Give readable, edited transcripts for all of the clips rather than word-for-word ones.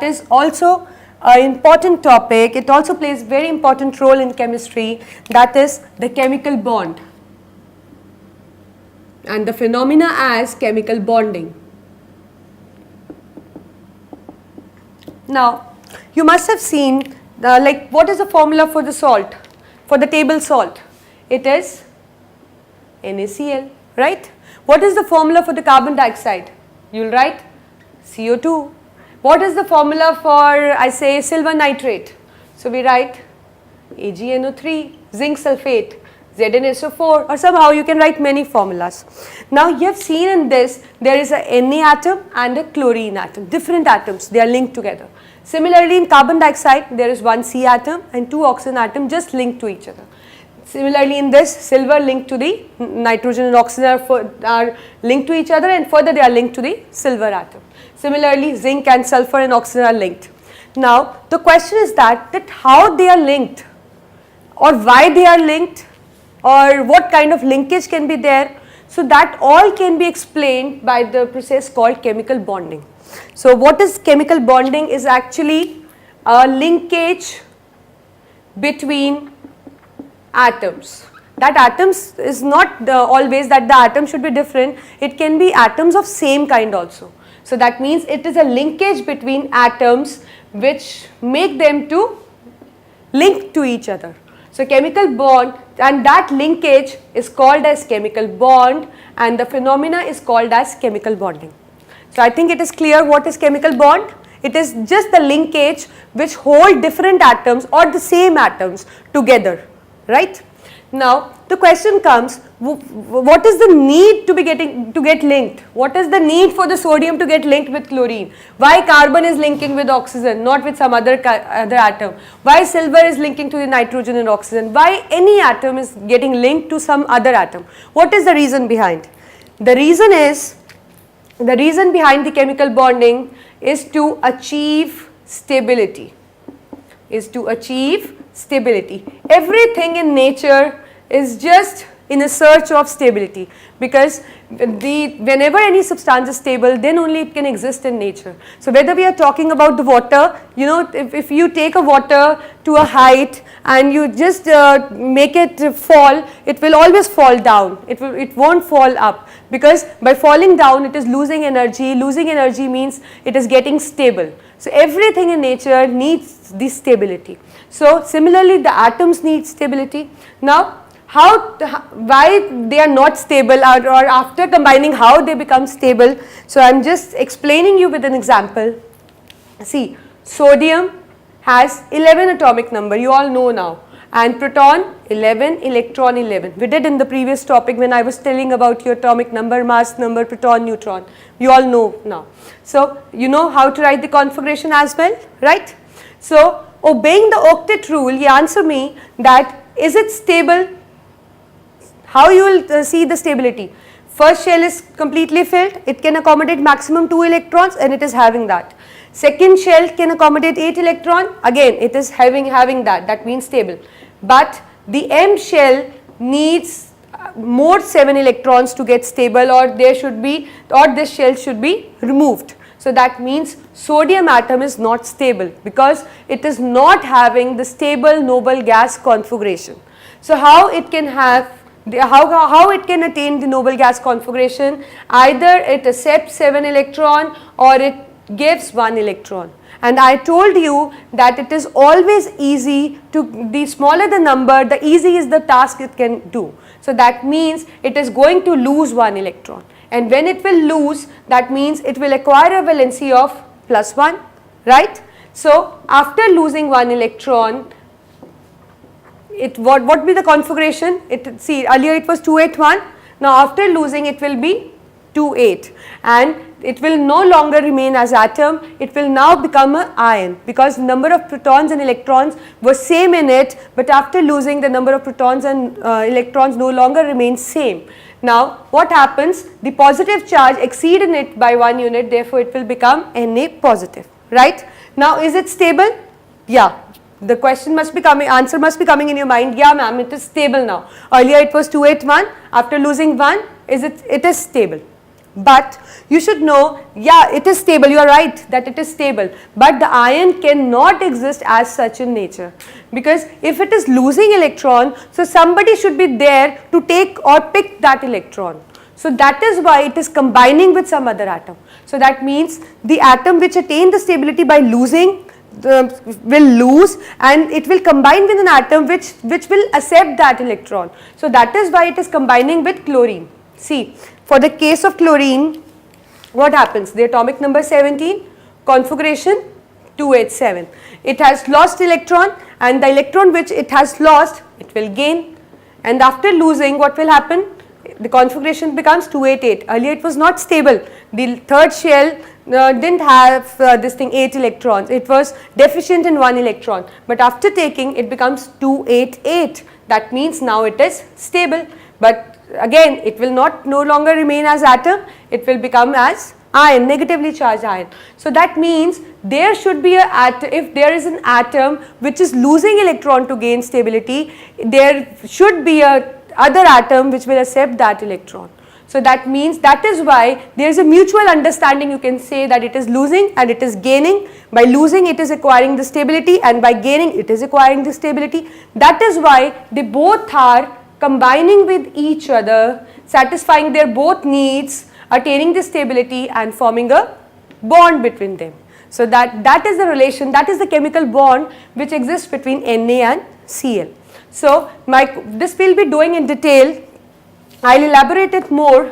is also an important topic. It also plays very important role in chemistry, that is the chemical bond and the phenomena as chemical bonding. Now you must have seen like what is the formula for the salt, for the table salt? It is NaCl, right? What is the formula for the carbon dioxide? You will write CO2. What is the formula for, I say, silver nitrate? So we write AgNO3, zinc sulfate, ZnSO4, or somehow you can write many formulas. Now you have seen in this, there is a Na atom and a chlorine atom, different atoms, they are linked together. Similarly in carbon dioxide, there is one C atom and two oxygen atoms just linked to each other. Similarly in this, silver linked to the nitrogen and oxygen are linked to each other, and further they are linked to the silver atom. Similarly, zinc and sulfur and oxygen are linked. Now the question is that how they are linked, or why they are linked, or what kind of linkage can be there. So that all can be explained by the process called chemical bonding. So what is chemical bonding? Is actually a linkage between atoms. That atoms is not always that the atom should be different, it can be atoms of same kind also. So that means it is a linkage between atoms which make them to link to each other. So chemical bond, and that linkage is called as chemical bond, and the phenomena is called as chemical bonding. So I think it is clear what is chemical bond. It is just the linkage which hold different atoms or the same atoms together, right? Now the question comes, what is the need to get linked? What is the need for the sodium to get linked with chlorine? Why carbon is linking with oxygen, not with some other atom? Why silver is linking to the nitrogen and oxygen? Why any atom is getting linked to some other atom? What is the reason behind? The reason behind the chemical bonding is to achieve stability. Everything in nature is just in a search of stability, because whenever any substance is stable, then only it can exist in nature. So whether we are talking about the water, you know, if you take a water to a height and you just make it fall, it will always fall down, it won't fall up, because by falling down it is losing energy means it is getting stable. So everything in nature needs this stability. So similarly the atoms need stability. Now why they are not stable, or after combining how they become stable. So I am just explaining you with an example. See, sodium has 11 atomic number, you all know now, and proton 11, electron 11. We did in the previous topic when I was telling about your atomic number, mass number, proton, neutron. You all know now. So you know how to write the configuration as well, right? So obeying the octet rule, you answer me that is it stable? How you will see the stability? First shell is completely filled, it can accommodate maximum 2 electrons and it is having that. Second shell can accommodate 8 electrons, again it is having that means stable. But the M shell needs more 7 electrons to get stable, or this shell should be removed. So that means sodium atom is not stable because it is not having the stable noble gas configuration. So how it can have how it can attain the noble gas configuration? Either it accepts 7 electron or it gives 1 electron. And I told you that it is always easy to, the smaller the number, the easy is the task it can do. So that means it is going to lose 1 electron, and when it will lose, that means it will acquire a valency of +1, right? So after losing 1 electron, what be the configuration? See, earlier it was 281, now after losing it will be 28, and it will no longer remain as atom, it will now become an ion, because number of protons and electrons were same in it, but after losing the number of protons and electrons no longer remain same. Now what happens? The positive charge exceed in it by 1 unit, therefore it will become Na positive, right? Now is it stable? Yeah. The question must be coming, answer must be coming in your mind, yeah ma'am, it is stable now. Earlier it was 281, after losing 1, it is stable. But you should know, yeah, it is stable, you are right that it is stable, but the ion cannot exist as such in nature, because if it is losing electron, so somebody should be there to take or pick that electron. So that is why it is combining with some other atom. So that means the atom which attained the stability by losing will lose, and it will combine with an atom which will accept that electron. So that is why it is combining with chlorine. See, for the case of chlorine, what happens? The atomic number 17, configuration 2H7. It has lost electron, and the electron which it has lost, it will gain, and after losing, what will happen? The configuration becomes 288. Earlier it was not stable. The third shell didn't have this thing 8 electrons. It was deficient in 1 electron. But after taking, it becomes 288. That means now it is stable. But again, it will no longer remain as atom. It will become as ion, negatively charged ion. So that means there should be a atom. If there is an atom which is losing electron to gain stability, there should be a other atom which will accept that electron. So that means that is why there is a mutual understanding, you can say, that it is losing and it is gaining. By losing it is acquiring the stability, and by gaining it is acquiring the stability. That is why they both are combining with each other, satisfying their both needs, attaining the stability and forming a bond between them. So that is the relation, that is the chemical bond which exists between Na and Cl. So this we will be doing in detail. I will elaborate it more,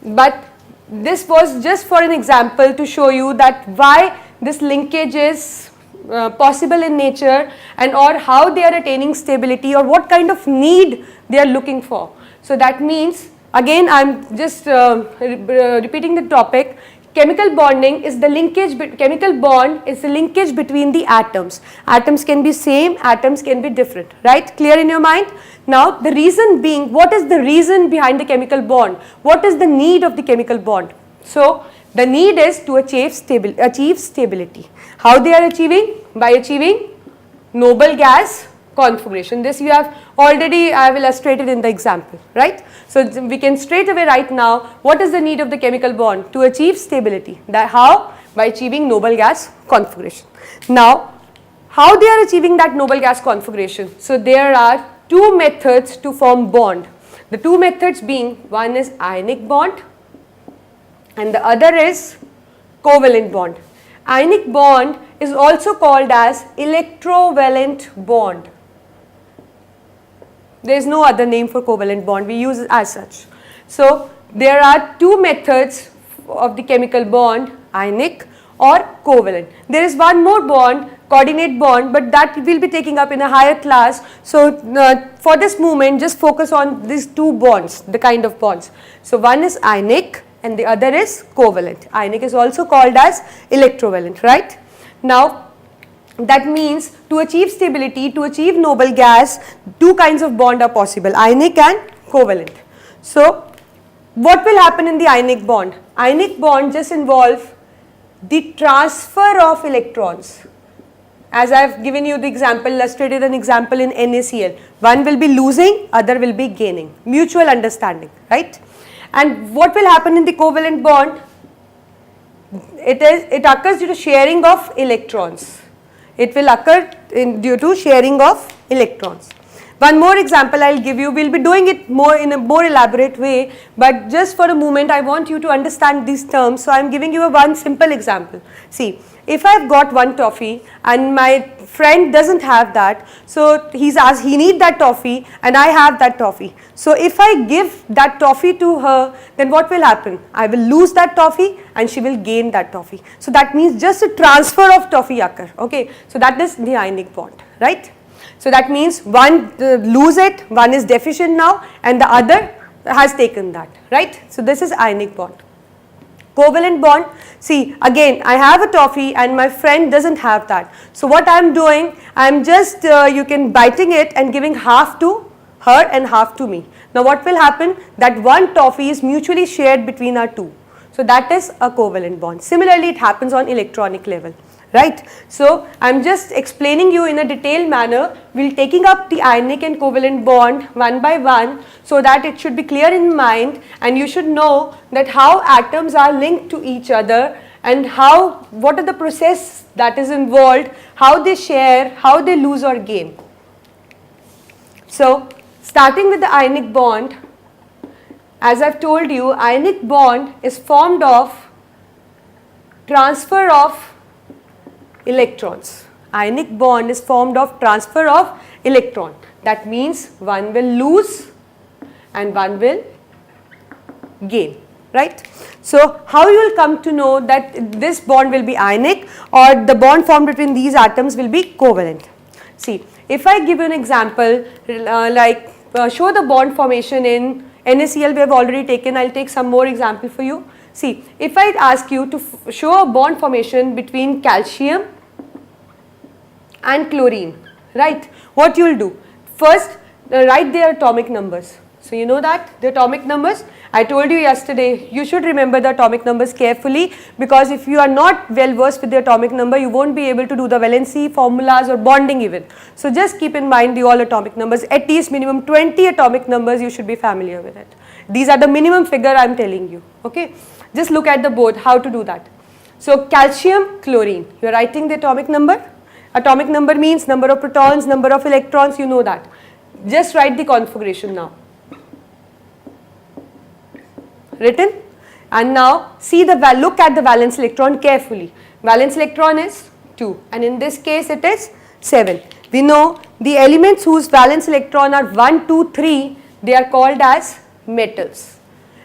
but this was just for an example to show you that why this linkage is possible in nature, and or how they are attaining stability, or what kind of need they are looking for. So that means, again I am just repeating the topic. Chemical bonding is the linkage, chemical bond is the linkage between the atoms. Atoms can be same, atoms can be different, right? Clear in your mind? Now the reason being, what is the reason behind the chemical bond? What is the need of the chemical bond? So the need is to achieve stability. How they are achieving? By achieving noble gas configuration. This you have already, I have illustrated in the example, right? So we can straight away write now, what is the need of the chemical bond? To achieve stability. That how? By achieving noble gas configuration. Now, how they are achieving that noble gas configuration? So there are two methods to form bond. The two methods being, one is ionic bond and the other is covalent bond. Ionic bond is also called as electrovalent bond. There is no other name for covalent bond, we use it as such. So there are two methods of the chemical bond, ionic or covalent. There is one more bond, coordinate bond, but that we will be taking up in a higher class. So for this moment, just focus on these two bonds, the kind of bonds. So one is ionic and the other is covalent. Ionic is also called as electrovalent, right? Now that means to achieve stability, to achieve noble gas, two kinds of bond are possible, ionic and covalent. So what will happen in the ionic bond? Ionic bond just involve the transfer of electrons. As I have given you the example, illustrated an example in NaCl. One will be losing, other will be gaining. Mutual understanding, right? And what will happen in the covalent bond? It occurs due to sharing of electrons. It will occur due to sharing of electrons. One more example I will give you, we will be doing it more in a more elaborate way, but just for a moment I want you to understand these terms. So I am giving you one simple example. See, if I have got one toffee and my friend doesn't have that, so he needs that toffee and I have that toffee. So if I give that toffee to her, then what will happen? I will lose that toffee and she will gain that toffee. So that means just a transfer of toffee occur, okay. So that is the ionic bond, right. So that means one lose it, one is deficient now and the other has taken that, right. So this is ionic bond. Covalent bond, see again I have a toffee and my friend doesn't have that. So what I am doing, I am just you can biting it and giving half to her and half to me. Now what will happen? That one toffee is mutually shared between our two. So that is a covalent bond. Similarly it happens on electronic level, right? So I'm just explaining you in a detailed manner. We'll taking up the ionic and covalent bond one by one so that it should be clear in mind, and you should know that how atoms are linked to each other and what are the process that is involved, how they share, how they lose or gain. So starting with the ionic bond, as I've told you, ionic bond is formed of transfer of electrons. Ionic bond is formed of transfer of electron. That means one will lose and one will gain, right? So how you will come to know that this bond will be ionic or the bond formed between these atoms will be covalent? See, if I give you an example show the bond formation in NaCl we have already taken. I'll take some more example for you. See, if I ask you to show a bond formation between calcium and chlorine, right? What you will do? First, write their atomic numbers. So you know that the atomic numbers, I told you yesterday, you should remember the atomic numbers carefully, because if you are not well versed with the atomic number, you won't be able to do the valency formulas or bonding even. So just keep in mind the all atomic numbers, at least minimum 20 atomic numbers you should be familiar with it. These are the minimum figure I am telling you, okay. Just look at the board how to do that. So calcium, chlorine, you are writing the atomic number. Atomic number means number of protons, number of electrons, you know that. Just write the configuration now. Written, and now see look at the valence electron carefully. Valence electron is 2 and in this case it is 7. We know the elements whose valence electron are 1, 2, 3, they are called as metals,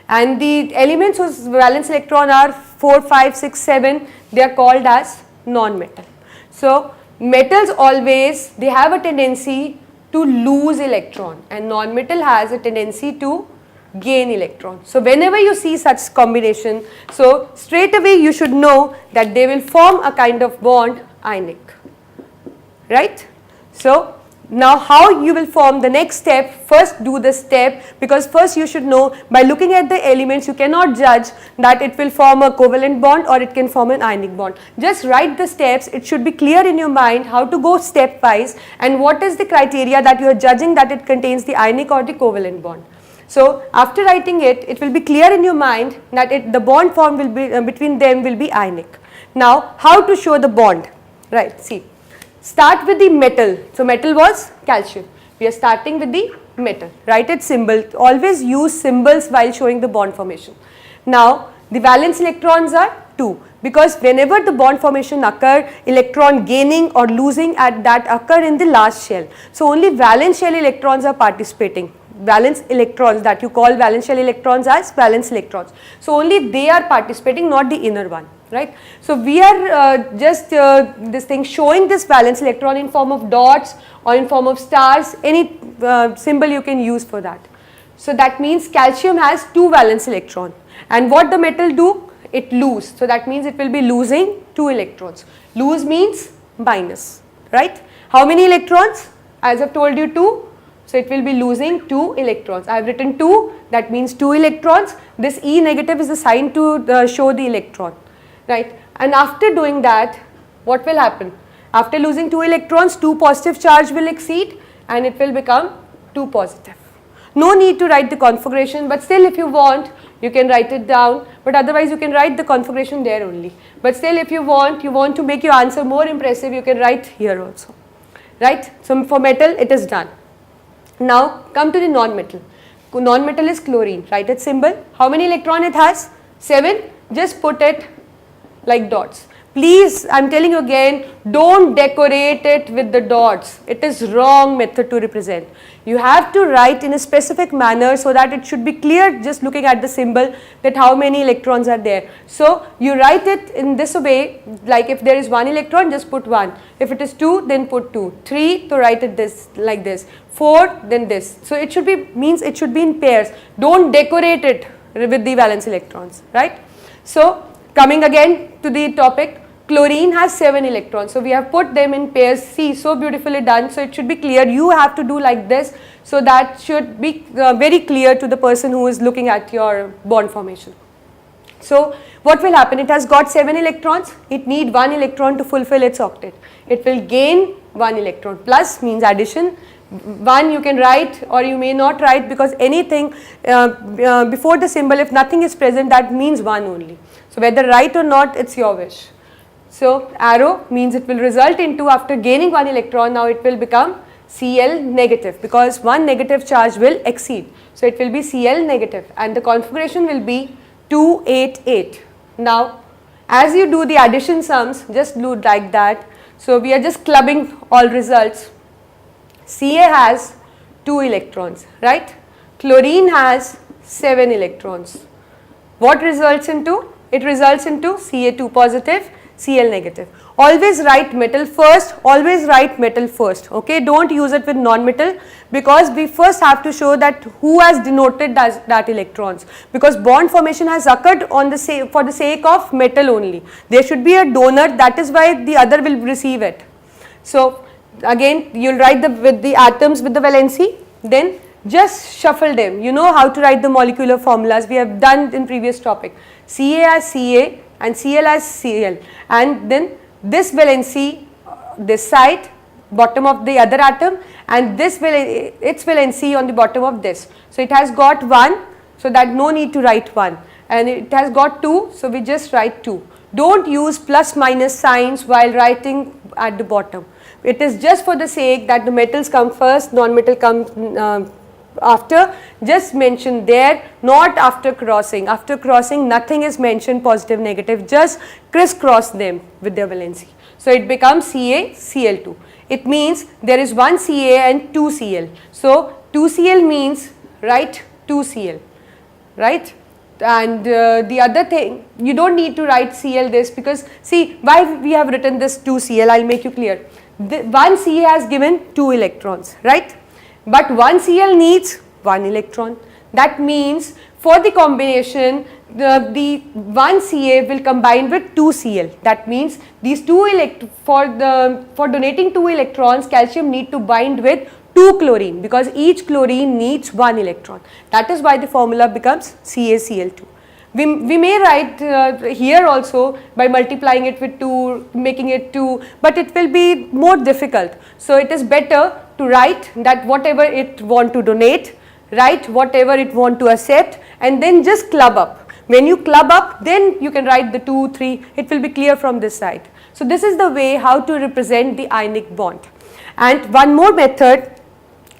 and the elements whose valence electron are 4, 5, 6, 7, they are called as non-metal. So metals always, they have a tendency to lose electron and non-metal has a tendency to gain electron. So whenever you see such combination, so straight away you should know that they will form a kind of bond ionic, right? So now how you will form the next step, first do this step, because first you should know by looking at the elements you cannot judge that it will form a covalent bond or it can form an ionic bond. Just write the steps, it should be clear in your mind how to go stepwise and what is the criteria that you are judging that it contains the ionic or the covalent bond. So after writing it, it will be clear in your mind that the bond formed will be between them will be ionic. Now how to show the bond, right? See, start with the metal. So metal was calcium. We are starting with the metal. Write its symbol. Always use symbols while showing the bond formation. Now the valence electrons are 2, because whenever the bond formation occur, electron gaining or losing at that occur in the last shell. So only valence shell electrons are participating. Valence electrons that you call valence shell electrons as valence electrons. So only they are participating, not the inner one, right? So we are just this thing showing this valence electron in form of dots or in form of stars, any symbol you can use for that. So that means calcium has 2 valence electron, and what the metal do? It lose. So that means it will be losing 2 electrons. Lose means minus, right? How many electrons? As I have told you 2. So it will be losing 2 electrons. I have written 2, that means 2 electrons. This E negative is the sign to show the electron, right? And after doing that, what will happen? After losing 2 electrons, 2 positive charge will exceed and it will become 2 positive. No need to write the configuration, but still if you want, you can write it down, but otherwise you can write the configuration there only. But still if you want to make your answer more impressive, you can write here also, right? So for metal it is done. Now come to the non-metal. Non-metal is chlorine. Write its symbol. How many electron it has? 7. Just put it like dots. Please, I am telling you again, don't decorate it with the dots. It is wrong method to represent. You have to write in a specific manner so that it should be clear just looking at the symbol that how many electrons are there. So you write it in this way, like if there is 1 electron, just put 1. If it is 2, then put 2. 3, to write it this like this. 4, then this. So it should be, means it should be in pairs. Don't decorate it with the valence electrons, right? So coming again to the topic, chlorine has 7 electrons. So we have put them in pairs. See, so beautifully done. So it should be clear. You have to do like this. So that should be very clear to the person who is looking at your bond formation. So what will happen? It has got 7 electrons, it need 1 electron to fulfill its octet. It will gain 1 electron, plus means addition. 1 you can write or you may not write, because anything before the symbol, if nothing is present, that means 1 only. So whether write or not, it's your wish. So arrow means it will result into, after gaining 1 electron, now it will become Cl negative, because 1 negative charge will exceed. So it will be Cl negative and the configuration will be 288. Now as you do the addition sums, just do like that. So we are just clubbing all results. Ca has 2 electrons, right? Chlorine has 7 electrons. What results into? It results into Ca2 positive, Cl negative. Always write metal first, always write metal first, okay? Don't use it with non-metal, because we first have to show that who has denoted that electrons, because bond formation has occurred on the for the sake of metal only. There should be a donor, that is why the other will receive it. So again you will write with the atoms with the valency, then just shuffle them. You know how to write the molecular formulas, we have done in previous topic. Ca as Ca and Cl as Cl, and then this valency this side, bottom of the other atom, and this its valency on the bottom of this. So it has got 1, so that no need to write 1, and it has got 2, so we just write 2. Don't use plus minus signs while writing at the bottom. It is just for the sake that the metals come first, non-metal come after. Just mention there, not after crossing. After crossing nothing is mentioned positive negative, just crisscross them with their valency. So it becomes Ca Cl2. It means there is 1 Ca and 2 Cl. So 2 Cl means write 2 Cl, right? And the other thing, you don't need to write Cl this, because see why we have written this 2 Cl, I will make you clear. One Ca has given 2 electrons, right? But 1 Cl needs 1 electron. That means for the combination, the 1 Ca will combine with 2 Cl. That means these for donating 2 electrons, calcium need to bind with 2 chlorine, because each chlorine needs 1 electron. That is why the formula becomes CaCl2. We may write here also by multiplying it with 2, making it 2, but it will be more difficult. So it is better to write that whatever it want to donate, write whatever it want to accept, and then just club up. When you club up, then you can write the 2, 3, it will be clear from this side. So this is the way how to represent the ionic bond. And one more method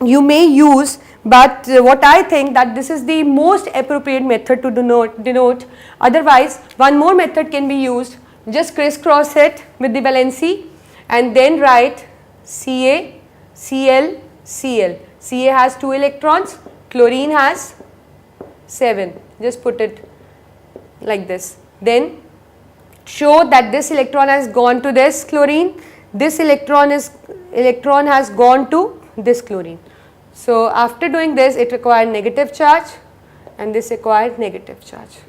you may use, but what I think that this is the most appropriate method to denote. Otherwise one more method can be used. Just crisscross it with the valency and then write Ca, Cl, Cl. Ca has 2 electrons, chlorine has 7. Just put it like this. Then show that this electron has gone to this chlorine, this electron has gone to this chlorine. So after doing this, it required negative charge and this required negative charge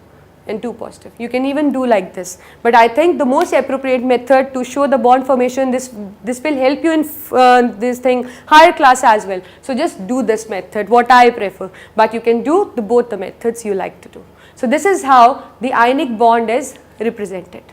and 2 positive. You can even do like this, but I think the most appropriate method to show the bond formation, this will help you in this thing higher class as well. So just do this method, what I prefer, but you can do both the methods you like to do. So this is how the ionic bond is represented.